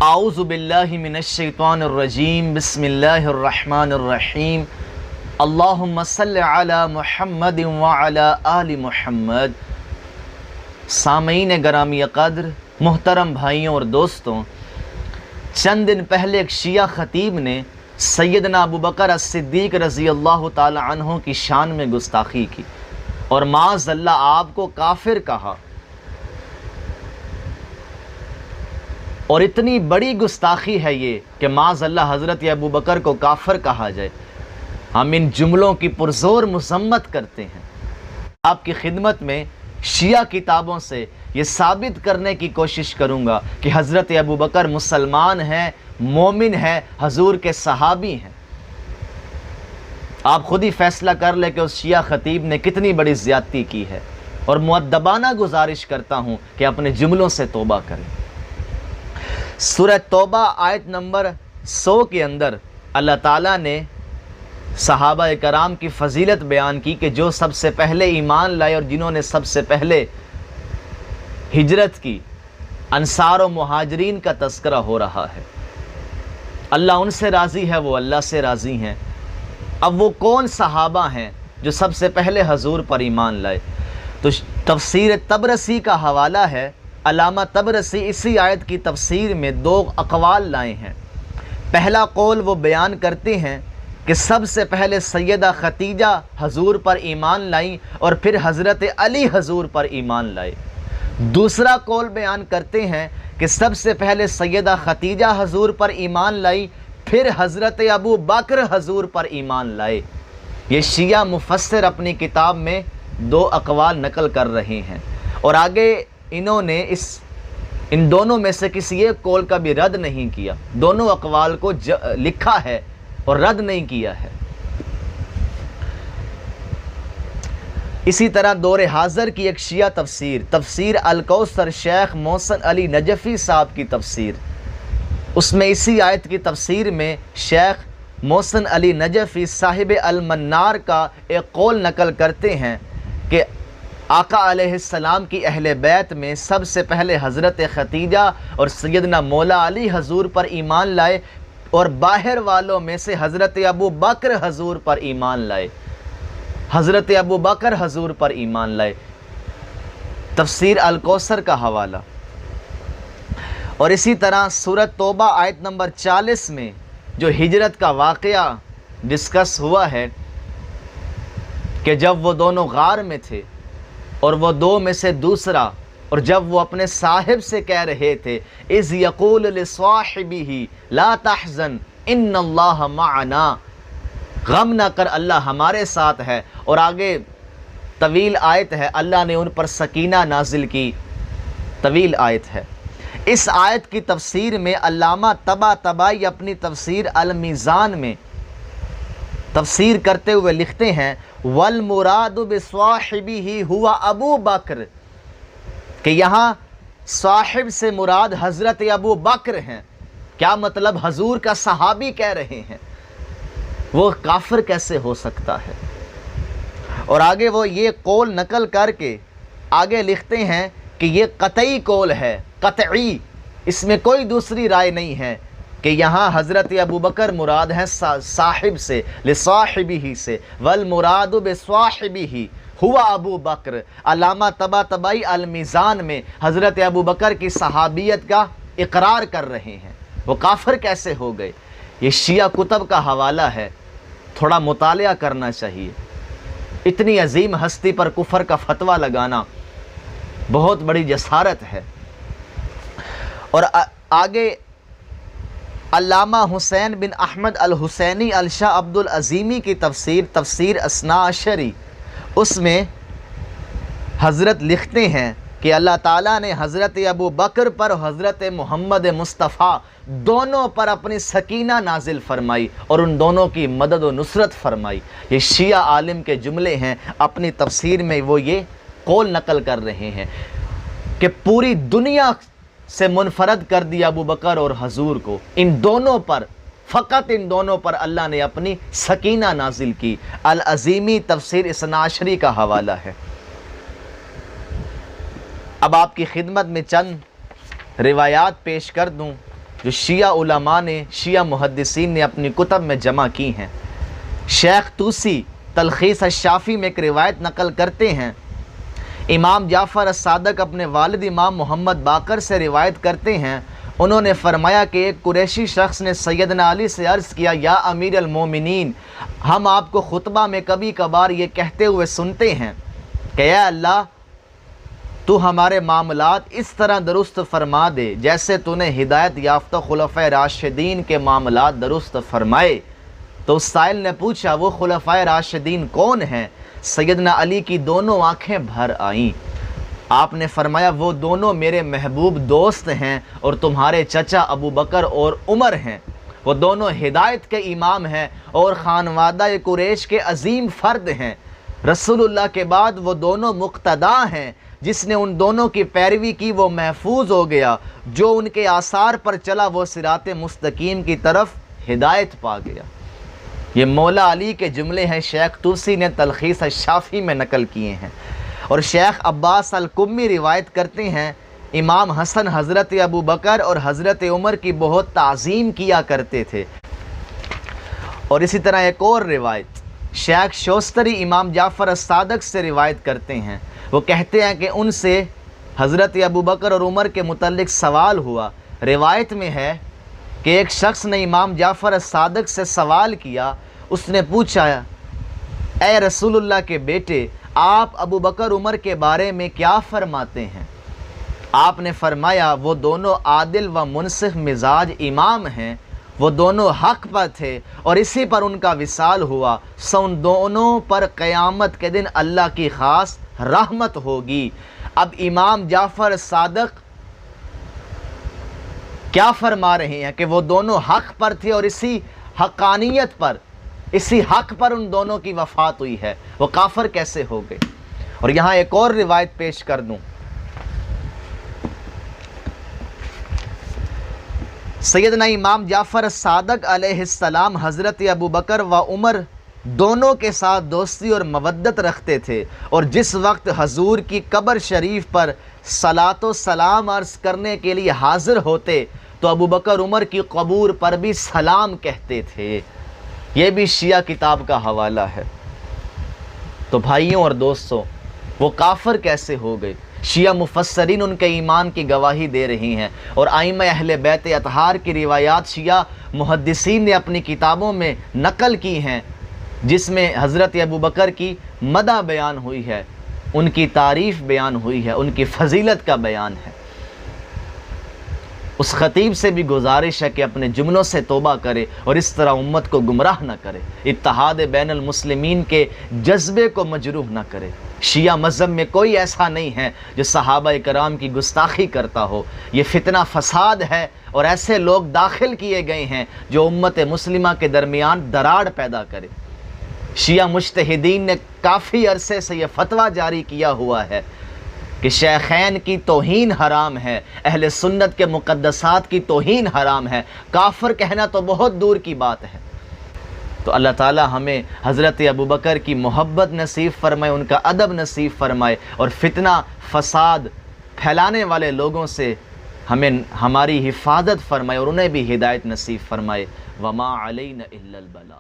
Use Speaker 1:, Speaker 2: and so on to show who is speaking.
Speaker 1: اعوذ باللہ من الشیطان الرجیم، بسم اللہ الرحمن الرحیم، اللہم صل علی محمد وعلی آل محمد۔ سامعین گرامی قدر، محترم بھائیوں اور دوستوں، چند دن پہلے ایک شیعہ خطیب نے سیدنا ابو بکر الصدیق رضی اللہ تعالی عنہ کی شان میں گستاخی کی اور معاذ اللہ آپ کو کافر کہا، اور اتنی بڑی گستاخی ہے یہ کہ معاذ اللہ حضرت ابو بکر کو کافر کہا جائے۔ ہم ان جملوں کی پرزور مذمت کرتے ہیں۔ آپ کی خدمت میں شیعہ کتابوں سے یہ ثابت کرنے کی کوشش کروں گا کہ حضرت ابو بکر مسلمان ہیں، مومن ہیں، حضور کے صحابی ہیں۔ آپ خود ہی فیصلہ کر لیں کہ اس شیعہ خطیب نے کتنی بڑی زیادتی کی ہے، اور مؤدبانہ گزارش کرتا ہوں کہ اپنے جملوں سے توبہ کریں۔ سورہ توبہ آیت نمبر 100 کے اندر اللہ تعالیٰ نے صحابہ کرام کی فضیلت بیان کی کہ جو سب سے پہلے ایمان لائے اور جنہوں نے سب سے پہلے ہجرت کی، انصار و مہاجرین کا تذکرہ ہو رہا ہے۔ اللہ ان سے راضی ہے، وہ اللہ سے راضی ہیں۔ اب وہ کون صحابہ ہیں جو سب سے پہلے حضور پر ایمان لائے؟ تو تفسیر طبرسی کا حوالہ ہے۔ علامہ طبرسی اسی آیت کی تفسیر میں 2 اقوال لائے ہیں۔ پہلا قول وہ بیان کرتے ہیں کہ سب سے پہلے سیدہ خدیجہ حضور پر ایمان لائیں اور پھر حضرت علی حضور پر ایمان لائے۔ دوسرا قول بیان کرتے ہیں کہ سب سے پہلے سیدہ خدیجہ حضور پر ایمان لائی، پھر حضرت ابو بکر حضور پر ایمان لائے۔ یہ شیعہ مفسر اپنی کتاب میں 2 اقوال نقل کر رہے ہیں، اور آگے انہوں نے ان دونوں میں سے کسی ایک قول کا بھی رد نہیں کیا، دونوں اقوال کو لکھا ہے اور رد نہیں کیا ہے۔ اسی طرح دور حاضر کی ایک شیعہ تفسیر الکوثر شیخ محسن علی نجفی صاحب کی تفسیر، اس میں اسی آیت کی تفسیر میں شیخ محسن علی نجفی صاحب المنار کا ایک قول نقل کرتے ہیں کہ آقا علیہ السلام کی اہل بیت میں سب سے پہلے حضرت خدیجہ اور سیدنا مولا علی حضور پر ایمان لائے، اور باہر والوں میں سے حضرت ابو بکر حضور پر ایمان لائے، حضرت ابو بکر حضور پر ایمان لائے۔ تفسیر الکوثر کا حوالہ۔ اور اسی طرح سورۃ توبہ آیت نمبر 40 میں جو ہجرت کا واقعہ ڈسکس ہوا ہے کہ جب وہ دونوں غار میں تھے اور وہ 2 میں سے دوسرا، اور جب وہ اپنے صاحب سے کہہ رہے تھے اذ یقول لصاحبہ لا تحزن ان اللہ معنا، غم نہ کر اللہ ہمارے ساتھ ہے، اور آگے طویل آیت ہے، اللہ نے ان پر سکینہ نازل کی، طویل آیت ہے۔ اس آیت کی تفسیر میں علامہ طباطبائی اپنی تفسیر المیزان میں تفسیر کرتے ہوئے لکھتے ہیں والمراد بصاحبہ ہوا ابو بکر، کہ یہاں صاحب سے مراد حضرت ابو بکر ہیں۔ کیا مطلب؟ حضور کا صحابی کہہ رہے ہیں، وہ کافر کیسے ہو سکتا ہے؟ اور آگے وہ یہ قول نقل کر کے آگے لکھتے ہیں کہ یہ قطعی قول ہے، قطعی، اس میں کوئی دوسری رائے نہیں ہے کہ یہاں حضرت ابو بکر مراد ہے صاحب سے، لصاحبہ سے، والمراد بصاحبہ ہوا ابو بکر۔ علامہ طباطبائی المیزان میں حضرت ابو بکر کی صحابیت کا اقرار کر رہے ہیں، وہ کافر کیسے ہو گئے؟ یہ شیعہ کتب کا حوالہ ہے، تھوڑا مطالعہ کرنا چاہیے۔ اتنی عظیم ہستی پر کفر کا فتویٰ لگانا بہت بڑی جسارت ہے۔ اور آگے علامہ حسین بن احمد الحسینی الشاہ عبد العظیمی کی تفسیر اثنا عشری، اس میں حضرت لکھتے ہیں کہ اللہ تعالیٰ نے حضرت ابو بکر پر حضرت محمد مصطفیٰ دونوں پر اپنی سکینہ نازل فرمائی اور ان دونوں کی مدد و نصرت فرمائی۔ یہ شیعہ عالم کے جملے ہیں، اپنی تفسیر میں وہ یہ قول نقل کر رہے ہیں کہ پوری دنیا سے منفرد کر دیا ابو بکر اور حضور کو، ان دونوں پر، فقط ان دونوں پر اللہ نے اپنی سکینہ نازل کی۔ العظیمی تفسیر اثنا عشری کا حوالہ ہے۔ اب آپ کی خدمت میں چند روایات پیش کر دوں جو شیعہ علماء نے، شیعہ محدثین نے اپنی کتب میں جمع کی ہیں۔ شیخ طوسی تلخیص الشافی میں ایک روایت نقل کرتے ہیں، امام جعفر الصادق اپنے والد امام محمد باقر سے روایت کرتے ہیں، انہوں نے فرمایا کہ ایک قریشی شخص نے سیدنا علی سے عرض کیا، یا امیر المومنین، ہم آپ کو خطبہ میں کبھی کبھار یہ کہتے ہوئے سنتے ہیں کہ اے اللہ تو ہمارے معاملات اس طرح درست فرما دے جیسے تو نے ہدایت یافتہ خلفائے راشدین کے معاملات درست فرمائے۔ تو اس سائل نے پوچھا وہ خلفائے راشدین کون ہیں؟ سیدنا علی کی دونوں آنکھیں بھر آئیں۔ آپ نے فرمایا وہ دونوں میرے محبوب دوست ہیں اور تمہارے چچا ابو بکر اور عمر ہیں، وہ دونوں ہدایت کے امام ہیں اور خانوادہ قریش کے عظیم فرد ہیں۔ رسول اللہ کے بعد وہ دونوں مقتدا ہیں، جس نے ان دونوں کی پیروی کی وہ محفوظ ہو گیا، جو ان کے آثار پر چلا وہ صراط مستقیم کی طرف ہدایت پا گیا۔ یہ مولا علی کے جملے ہیں، شیخ طوسی نے تلخیص الشافی میں نقل کیے ہیں۔ اور شیخ عباس القمی روایت کرتے ہیں، امام حسن حضرت ابو بکر اور حضرت عمر کی بہت تعظیم کیا کرتے تھے۔ اور اسی طرح ایک اور روایت شیخ شوستری امام جعفر الصادق سے روایت کرتے ہیں، وہ کہتے ہیں کہ ان سے حضرت ابو بکر اور عمر کے متعلق سوال ہوا۔ روایت میں ہے کہ ایک شخص نے امام جعفر الصادق سے سوال کیا، اس نے پوچھا اے رسول اللہ کے بیٹے، آپ ابو بکر عمر کے بارے میں کیا فرماتے ہیں؟ آپ نے فرمایا وہ دونوں عادل و منصف مزاج امام ہیں، وہ دونوں حق پر تھے اور اسی پر ان کا وصال ہوا، سو ان دونوں پر قیامت کے دن اللہ کی خاص رحمت ہوگی۔ اب امام جعفر صادق کیا فرما رہے ہیں کہ وہ دونوں حق پر تھے اور اسی حقانیت پر، اسی حق پر ان دونوں کی وفات ہوئی ہے، وہ کافر کیسے ہو گئے؟ اور یہاں ایک اور روایت پیش کر دوں، سیدنا امام جعفر صادق علیہ السلام حضرت ابو بکر و عمر دونوں کے ساتھ دوستی اور مودت رکھتے تھے، اور جس وقت حضور کی قبر شریف پر صلاۃ و سلام عرض کرنے کے لیے حاضر ہوتے تو ابو بکر عمر کی قبور پر بھی سلام کہتے تھے۔ یہ بھی شیعہ کتاب کا حوالہ ہے۔ تو بھائیوں اور دوستوں، وہ کافر کیسے ہو گئے؟ شیعہ مفسرین ان کے ایمان کی گواہی دے رہی ہیں، اور ائمہ اہل بیت اطہار کی روایات شیعہ محدثین نے اپنی کتابوں میں نقل کی ہیں، جس میں حضرت ابو بکر کی مدح بیان ہوئی ہے، ان کی تعریف بیان ہوئی ہے، ان کی فضیلت کا بیان ہے۔ اس خطیب سے بھی گزارش ہے کہ اپنے جملوں سے توبہ کرے اور اس طرح امت کو گمراہ نہ کرے، اتحاد بین المسلمین کے جذبے کو مجروح نہ کرے۔ شیعہ مذہب میں کوئی ایسا نہیں ہے جو صحابہ کرام کی گستاخی کرتا ہو، یہ فتنہ فساد ہے اور ایسے لوگ داخل کیے گئے ہیں جو امت مسلمہ کے درمیان دراڑ پیدا کرے۔ شیعہ مجتہدین نے کافی عرصے سے یہ فتویٰ جاری کیا ہوا ہے کہ شیخین کی توہین حرام ہے، اہل سنت کے مقدسات کی توہین حرام ہے، کافر کہنا تو بہت دور کی بات ہے۔ تو اللہ تعالی ہمیں حضرت ابو بکر کی محبت نصیب فرمائے، ان کا ادب نصیب فرمائے، اور فتنہ فساد پھیلانے والے لوگوں سے ہمیں ہماری حفاظت فرمائے اور انہیں بھی ہدایت نصیب فرمائے۔ وما علینا الا البلاغ۔